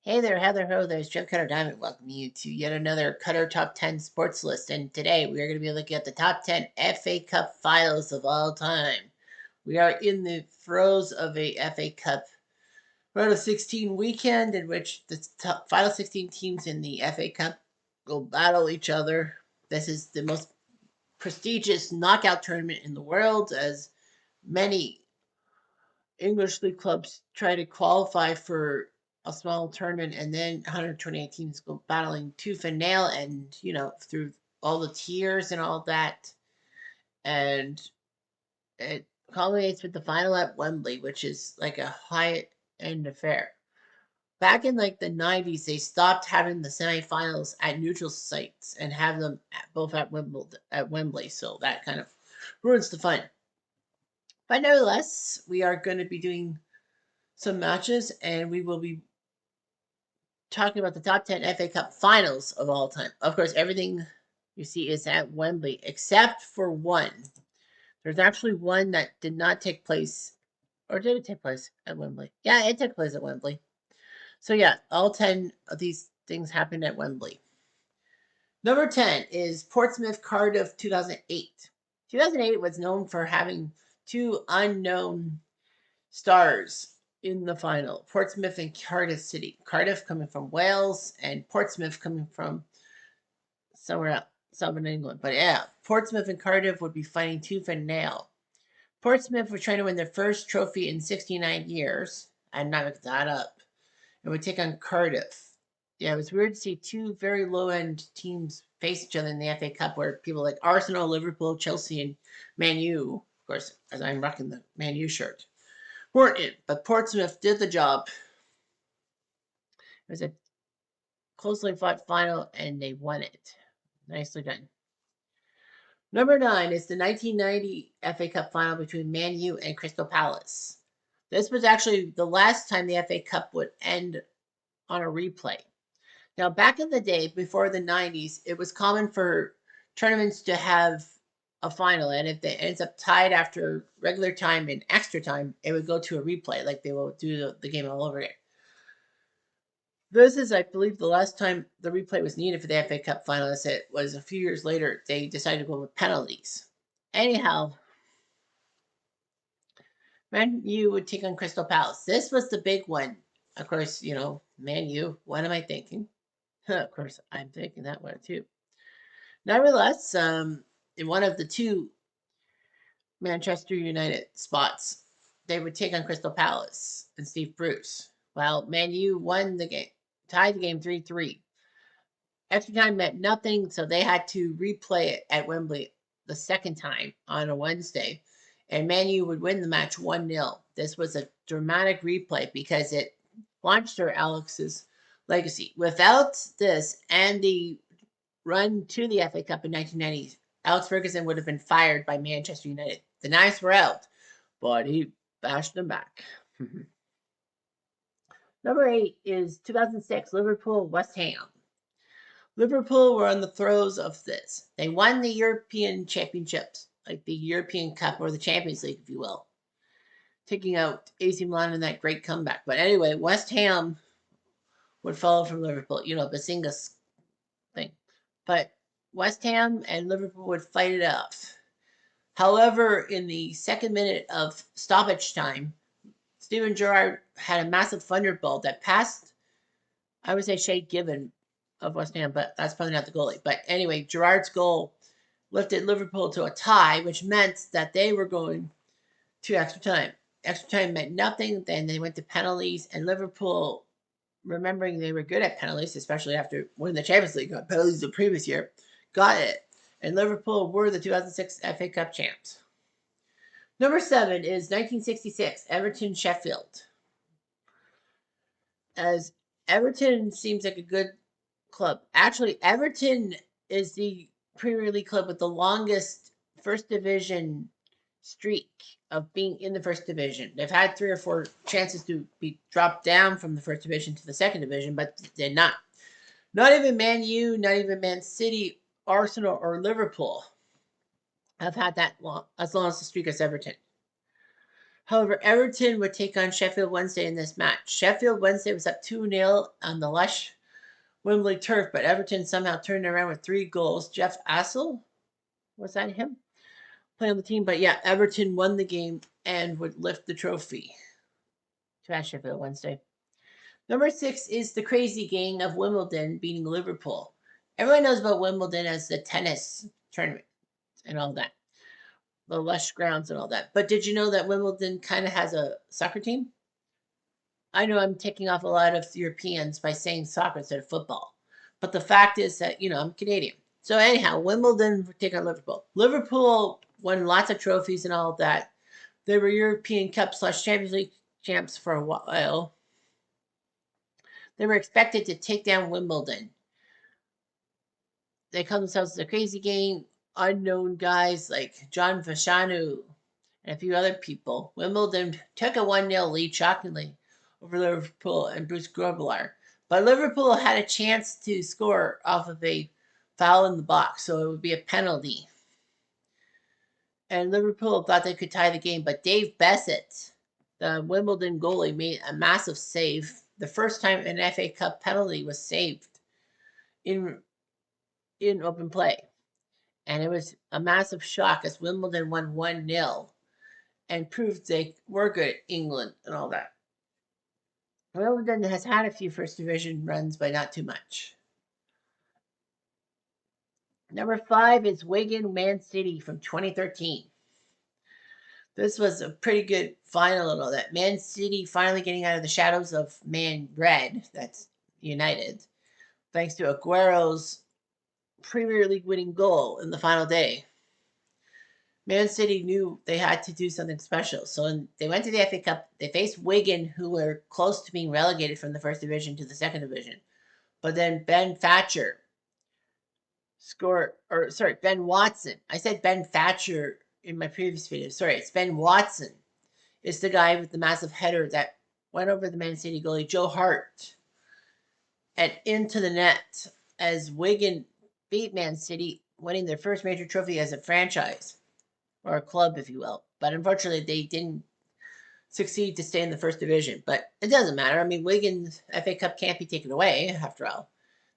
Hey there, Heather Ho, there's Jeff Cutter Diamond. Welcome you to yet another Cutter Top 10 Sports List. And today we are going to be looking at the top 10 FA Cup finals of all time. We are in the throes of a FA Cup round of 16 weekend in which the final 16 teams in the FA Cup will battle each other. This is the most prestigious knockout tournament in the world, as many English league clubs try to qualify for a small tournament, and then 128 teams go battling tooth and nail, and through all the tiers and all that, and it culminates with the final at Wembley, which is like a high end affair. Back in like the 90s, they stopped having the semifinals at neutral sites and have them both at Wembley, so that kind of ruins the fun. But nevertheless, we are going to be doing some matches, and we will be talking about the top 10 FA Cup finals of all time. Of course, everything you see is at Wembley, except for one. There's actually one that did not take place, or did it take place at Wembley? Yeah, it took place at Wembley. So, yeah, all 10 of these things happened at Wembley. Number 10 is Portsmouth Cardiff 2008. 2008 was known for having two unknown stars in the final. Portsmouth and Cardiff City. Cardiff coming from Wales and Portsmouth coming from somewhere else, southern England. But yeah, Portsmouth and Cardiff would be fighting tooth and nail. Portsmouth were trying to win their first trophy in 69 years. I'm not making that up. And would take on Cardiff. Yeah, it was weird to see two very low end teams face each other in the FA Cup, where people like Arsenal, Liverpool, Chelsea, and Man U, of course, as I'm rocking the Man U shirt, weren't in, but Portsmouth did the job. It was a closely fought final, and they won it. Nicely done. Number 9 is the 1990 FA Cup final between Man U and Crystal Palace. This was actually the last time the FA Cup would end on a replay. Now, back in the day, before the 90s, it was common for tournaments to have a final, and if it ends up tied after regular time and extra time, it would go to a replay, like they will do the game all over again. This is, I believe, the last time the replay was needed for the FA Cup final. As it was a few years later, they decided to go with penalties. Anyhow, Man U would take on Crystal Palace. This was the big one. Of course, Man U. What am I thinking? Of course, I'm thinking that one too. Nevertheless, in one of the two Manchester United spots, they would take on Crystal Palace and Steve Bruce. Well, Man U won the game, tied the game 3-3. Extra time meant nothing, so they had to replay it at Wembley the second time on a Wednesday, and Man U would win the match 1-0. This was a dramatic replay because it launched Sir Alex's legacy. Without this and the run to the FA Cup in 1990, Alex Ferguson would have been fired by Manchester United. The Knights were out, but he bashed them back. Number 8 is 2006 Liverpool West Ham. Liverpool were on the throes of this. They won the European Championships, like the European Cup or the Champions League, if you will, taking out AC Milan in that great comeback. But anyway, West Ham would follow from Liverpool, Basinga's thing. But West Ham and Liverpool would fight it off. However, in the second minute of stoppage time, Steven Gerrard had a massive thunderbolt that passed, I would say, Shay Given of West Ham, but that's probably not the goalie. But anyway, Gerrard's goal lifted Liverpool to a tie, which meant that they were going to extra time. Extra time meant nothing. Then they went to penalties, and Liverpool, remembering they were good at penalties, especially after winning the Champions League on penalties the previous year, got it. And Liverpool were the 2006 FA Cup champs. Number 7 is 1966, Everton Sheffield. As Everton seems like a good club. Actually, Everton is the Premier League club with the longest first division streak of being in the first division. They've had 3 or 4 chances to be dropped down from the first division to the second division, but they're not. Not even Man U, not even Man City, Arsenal, or Liverpool have had that long as the streak as Everton. However, Everton would take on Sheffield Wednesday in this match. Sheffield Wednesday was up 2-0 on the lush Wembley turf, but Everton somehow turned around with 3 goals. Jeff Assel, was that him? Playing on the team. But yeah, Everton won the game and would lift the trophy to Sheffield Wednesday. Number 6 is the crazy gang of Wimbledon beating Liverpool. Everyone knows about Wimbledon as the tennis tournament and all that, the lush grounds and all that. But did you know that Wimbledon kind of has a soccer team? I know I'm taking off a lot of Europeans by saying soccer instead of football. But the fact is that, I'm Canadian. So anyhow, Wimbledon would take on Liverpool. Liverpool won lots of trophies and all of that. They were European Cup / Champions League champs for a while. They were expected to take down Wimbledon. They call themselves the Crazy Gang. Unknown guys like John Vashanu and a few other people. Wimbledon took a 1-0 lead, shockingly, over Liverpool and Bruce Grobbelaar. But Liverpool had a chance to score off of a foul in the box, so it would be a penalty. And Liverpool thought they could tie the game, but Dave Bessett, the Wimbledon goalie, made a massive save. The first time an FA Cup penalty was saved in open play. And it was a massive shock as Wimbledon won 1-0 and proved they were good at England and all that. Wimbledon has had a few first division runs, but not too much. Number 5 is Wigan Man City from 2013. This was a pretty good final and all that. Man City finally getting out of the shadows of Man Red, that's United, thanks to Aguero's Premier League winning goal in the final day. Man City knew they had to do something special. So they went to the FA Cup. They faced Wigan, who were close to being relegated from the first division to the second division. But then Ben Watson. I said Ben Thatcher in my previous video. Sorry, it's Ben Watson. It's the guy with the massive header that went over the Man City goalie, Joe Hart, and into the net as Wigan beat Man City, winning their first major trophy as a franchise, or a club, if you will. But unfortunately, they didn't succeed to stay in the first division. But it doesn't matter. I mean, Wigan's FA Cup can't be taken away, after all.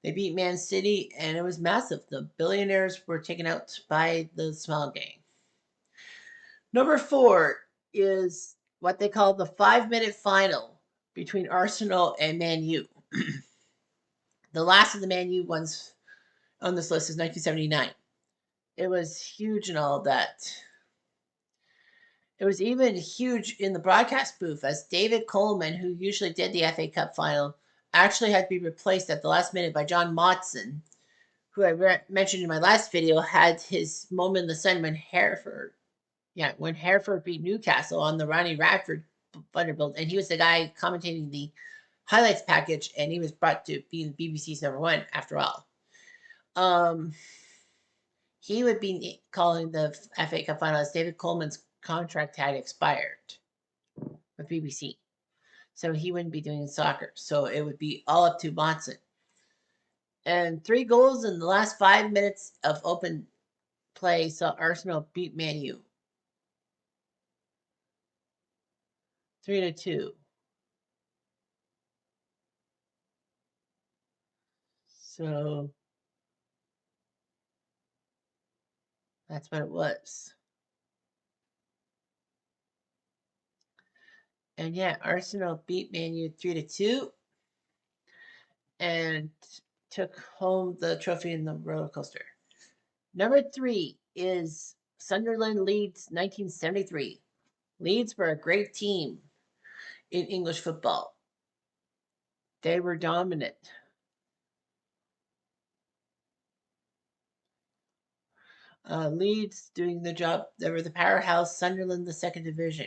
They beat Man City, and it was massive. The billionaires were taken out by the small gang. Number 4 is what they call the 5-minute final between Arsenal and Man U. The last of the Man U ones on this list is 1979. It was huge and all that. It was even huge in the broadcast booth as David Coleman, who usually did the FA Cup final, actually had to be replaced at the last minute by John Motson, who I mentioned in my last video had his moment in the sun when Hereford beat Newcastle on the Ronnie Radford Thunderbolt, and he was the guy commentating the highlights package, and he was brought to be BBC's number 1 after all. He would be calling the FA Cup final as David Coleman's contract had expired with BBC. So he wouldn't be doing soccer. So it would be all up to Watson. And 3 goals in the last 5 minutes of open play saw Arsenal beat Man U 3-2. So that's what it was. And yeah, Arsenal beat Man U 3-2 and took home the trophy in the roller coaster. Number 3 is Sunderland Leeds 1973. Leeds were a great team in English football. They were dominant. Leeds doing the job. They were the powerhouse. Sunderland, the second division.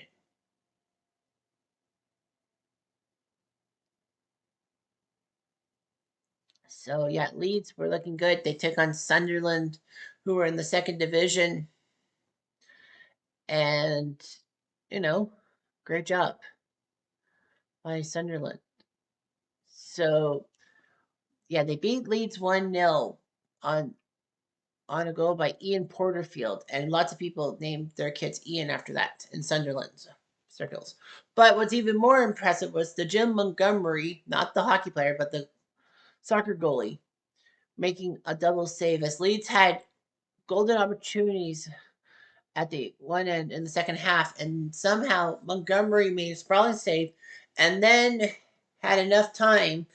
So yeah, Leeds were looking good. They took on Sunderland, who were in the second division. And, great job by Sunderland. So yeah, they beat Leeds 1-0 on a goal by Ian Porterfield. And lots of people named their kids Ian after that in Sunderland. circles. But what's even more impressive was the Jim Montgomery, not the hockey player, but the soccer goalie, making a double save as Leeds had golden opportunities at the one end in the second half, and somehow Montgomery made a sprawling save, and then had enough time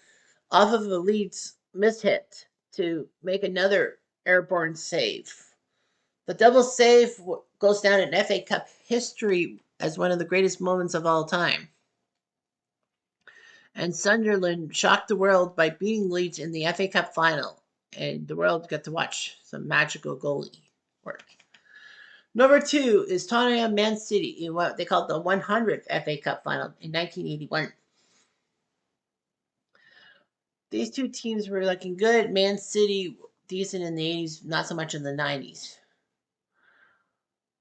off of a Leeds mishit to make another airborne save. The double save goes down in FA Cup history as one of the greatest moments of all time. And Sunderland shocked the world by beating Leeds in the FA Cup final, and the world got to watch some magical goalie work. Number 2 is Tottenham Man City in what they called the 100th FA Cup final in 1981. These two teams were looking good. Man City, decent in the 80s, not so much in the 90s.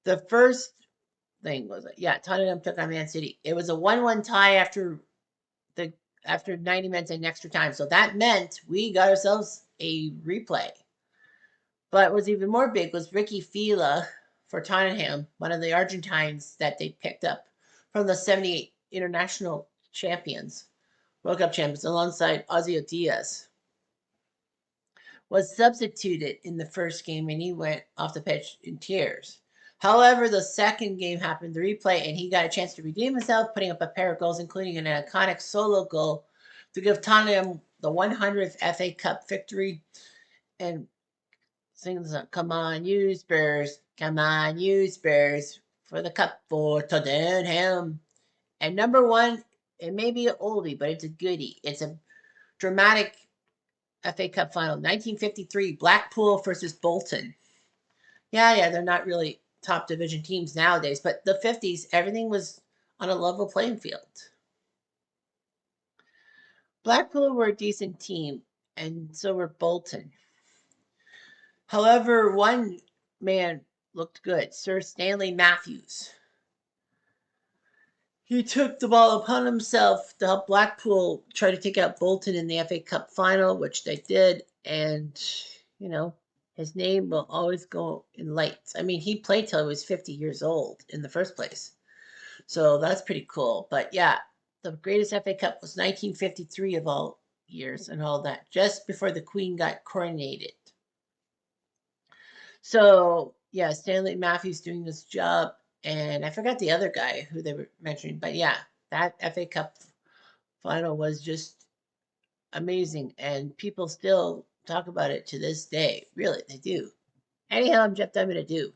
The first thing was, Tottenham took on Man City. It was a 1-1 tie after 90 minutes in extra time. So that meant we got ourselves a replay. But what was even more big was Ricky Fila for Tottenham, one of the Argentines that they picked up from the 78 international champions, World Cup champions, alongside Ozzy Diaz, was substituted in the first game, and he went off the pitch in tears. However, the second game happened, the replay, and he got a chance to redeem himself, putting up a pair of goals, including an iconic solo goal to give Tottenham the 100th FA Cup victory. And sings the "Come on, you Spurs, come on, you Spurs, for the cup for Tottenham." And number 1, it may be an oldie, but it's a goodie. It's a dramatic FA Cup final, 1953, Blackpool versus Bolton. Yeah, they're not really top division teams nowadays, but the 50s, everything was on a level playing field. Blackpool were a decent team, and so were Bolton. However, one man looked good, Sir Stanley Matthews. He took the ball upon himself to help Blackpool try to take out Bolton in the FA Cup final, which they did, and, his name will always go in lights. I mean, he played till he was 50 years old in the first place. So that's pretty cool. But yeah, the greatest FA Cup was 1953 of all years and all that, just before the Queen got coronated. So yeah, Stanley Matthews doing this job, and I forgot the other guy who they were mentioning, but yeah, that FA Cup final was just amazing, and people still talk about it to this day. Really, they do. Anyhow, I'm Jeff Diamond. I do.